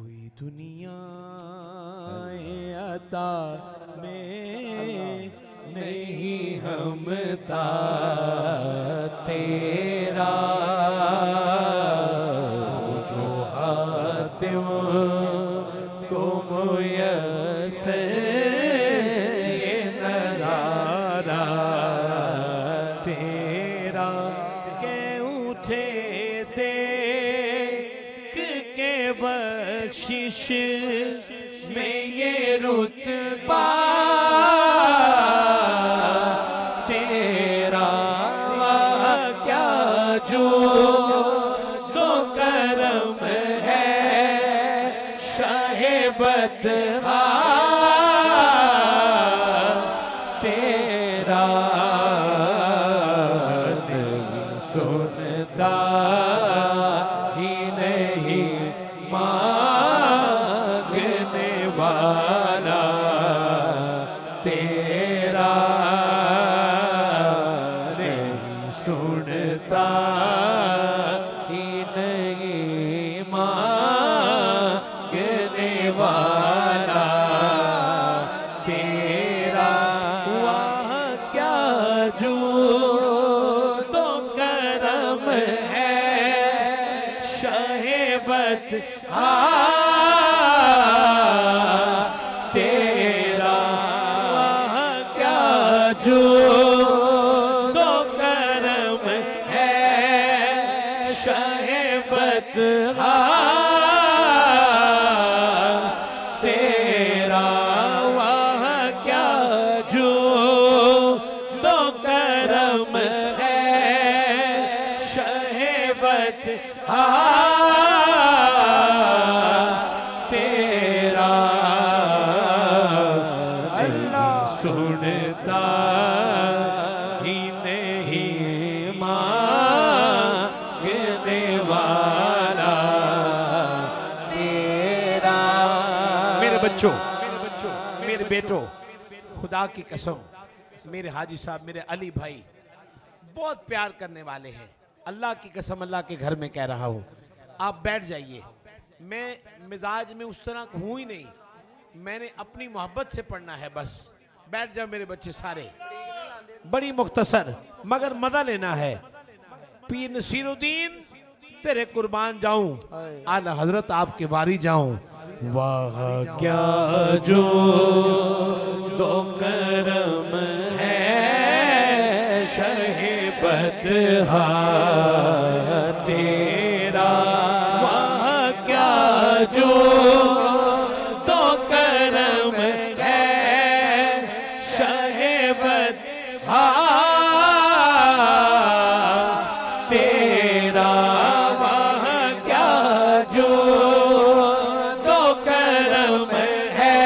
कोई दुनिया अता में नहीं हमता तेरा जो हातिम को मुयस्सर ये नज़ारा तेरा के उठे देख के बख्शिश में ये रुतबा तेरा क्या जो तो करम है शाहे बदहा तेरा नहीं सुनता ही नहीं मांगने वाला तेरा नहीं सुनता ही नहीं मांगने वाला तेरा वह क्या जो तो करम है शहेबत तेरा वह क्या जो तो करम है शहेबत तेरा वह क्या जो तो करम है शहेबत तेरा अल्लाह सुनता ही नहीं मांगने वाला तेरा। मेरे बच्चों, मेरे बेटों, खुदा की कसम मेरे हाजी साहब, मेरे अली भाई बहुत प्यार करने वाले हैं। अल्लाह की कसम अल्लाह के घर में कह रहा हूँ, आप बैठ जाइए। मैं मिजाज में उस तरह हूँ ही नहीं, मैंने अपनी मोहब्बत से पढ़ना है बस। बैठ जाओ मेरे बच्चे सारे, बड़ी मुख्तसर मगर मजा लेना है। पीर नसीरुद्दीन तेरे कुर्बान जाऊं, आला हजरत आपके वारी जाऊं। वाह क्या जो तो करम है शहेबत तेरा वाह क्या जो तो करम है शहेबत तेरा वाह क्या जो तो करम है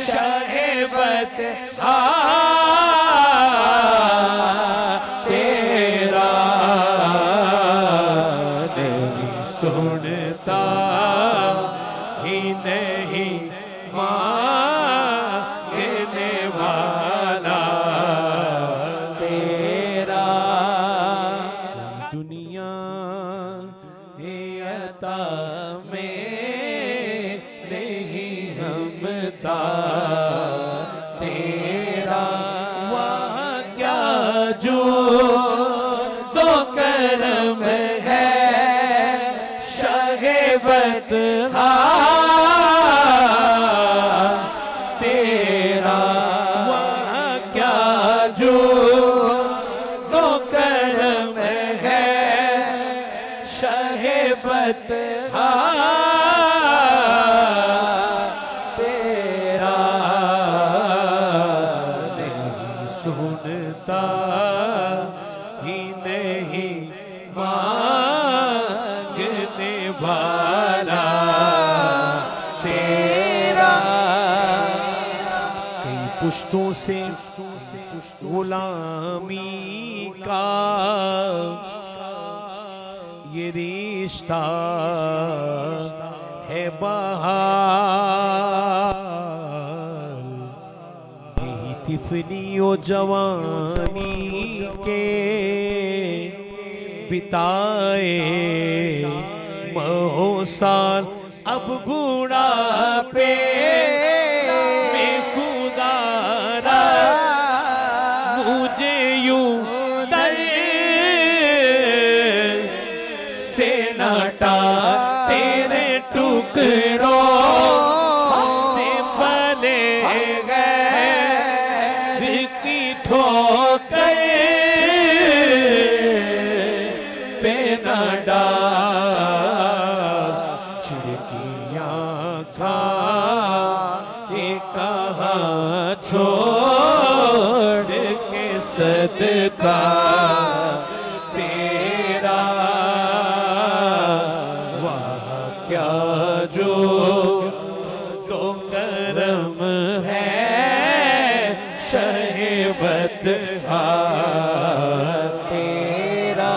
शहेबत तेरा नहीं सुनता ही नहीं मांगने वाला तेरा। दुनिया अता में नहीं हमता तेरा वह क्या जो तो करम है शहेबत तेरा वह क्या जो तो करम है शहेबत तेरा नहीं सुनता ही नहीं मांगने वाला तेरा। कई पुश्तों से गुलामी का ये रिश्ता है बहाल, यही तिफली ओ जवानी के बिताए महो साल अब बूढ़ापे में खुदारा मुझे यूं दर से नटा तेरे टुकड़ों से बने गए की ठोकर पे न डाल चिड़कियाँ खा कहाँ छोड़ के सदका तेरा वाह क्या जो तो करम है शहीबत तेरा।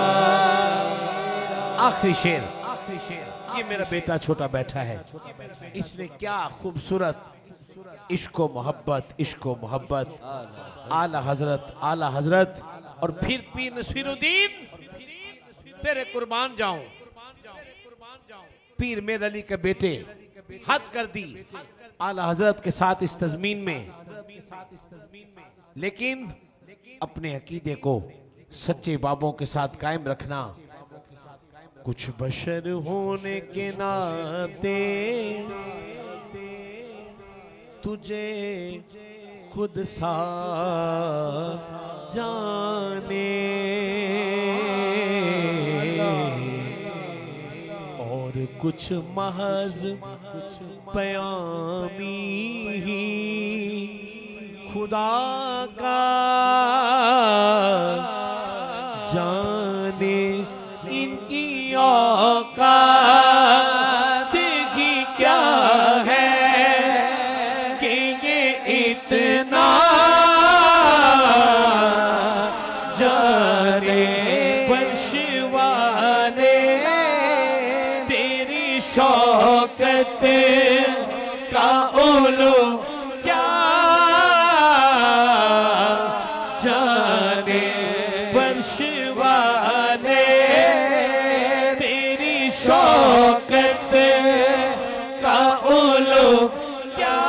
आखिरी शेर ये मेरा बेटा छोटा बैठा है, इसने क्या खूबसूरत इश्को मोहब्बत आला हजरत और फिर पीर नसीरुद्दीन तेरे कुर्बान जाऊं। पीर मेर अली के बेटे हद कर दी आला हजरत के साथ इस तज़मीन में, लेकिन अपने अकीदे को सच्चे बाबों के साथ कायम रखना। कुछ बशर होने के नाते तुझे खुद सा जाने और कुछ महज पयामी ही खुदा का जाने। इनकी औकात ही क्या है कि ये इतना जाने। फर्श वाले तेरी शौकत का उलू क्या जाने। फर्श वाले तेरी शौकत का उलू क्या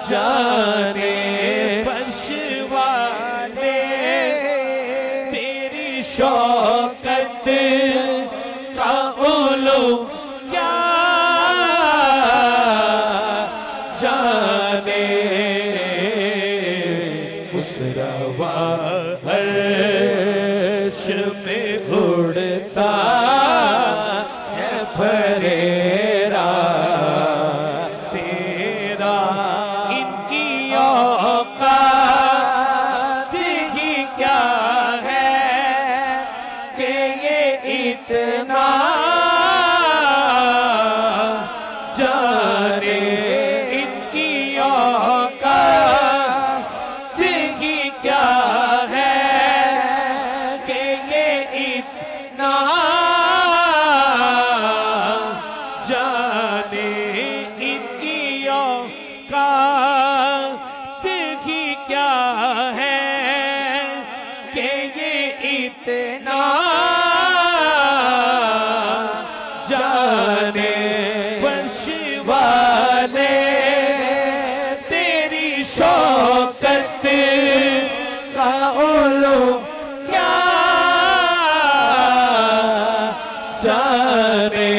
जाने। फर्श वाले तेरी शौकत का उलू क्या जाने। उस रवा अर्श में उड़ता है फरेरा तेरा। इनकी औकात ही क्या है कि ये इतना जाने। इनकी औकात ही क्या है कि ये इतना जाने। इनकी औकात ही क्या है कि ये इतना जाने। फर्श वाले तेरी शौकत का उलू क्या जाने।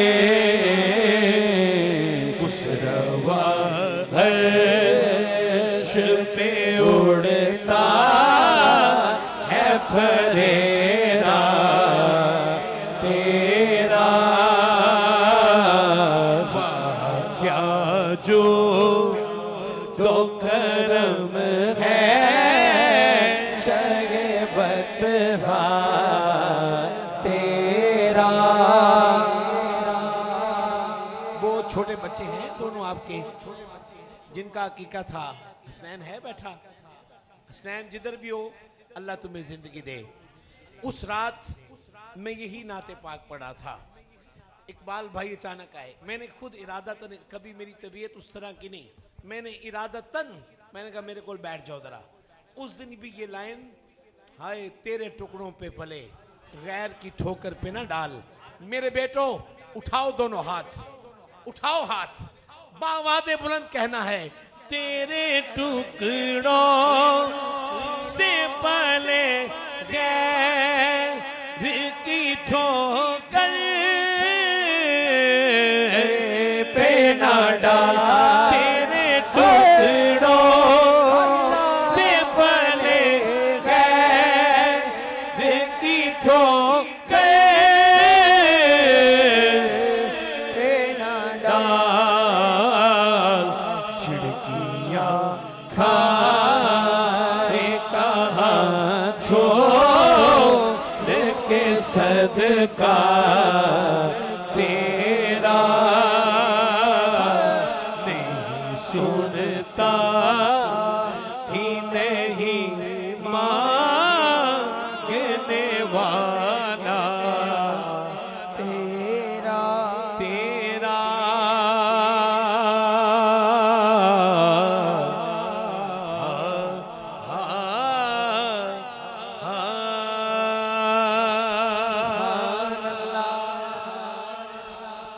उस रवा अर्श पे उड़ता है फरेरा तेरा। वाह क्या जो तो करम है शहीबत तेरा। वो छोटे बच्चे हैं दोनों आपके जिनका अकीका था। हसनैन है बैठा, हसनैन जिधर भी हो अल्लाह तुम्हें जिंदगी दे। उस रात मैं यही नाते पाक पढ़ा था, इकबाल भाई अचानक आए। मैंने खुद इरादतन, कभी मेरी तबीयत उस तरह की नहीं, मैंने इरादतन मैंने कहा मेरे को बैठ जाओ जरा। उस दिन भी ये लाइन, हाय तेरे टुकड़ों पे पले गैर की ठोकर पे ना डाल। मेरे बेटो उठाओ दोनों हाथ, उठाओ हाथ, बावादे बुलंद कहना है, तेरे टुकड़ों से पले गैर की ठोकर पे ना डाल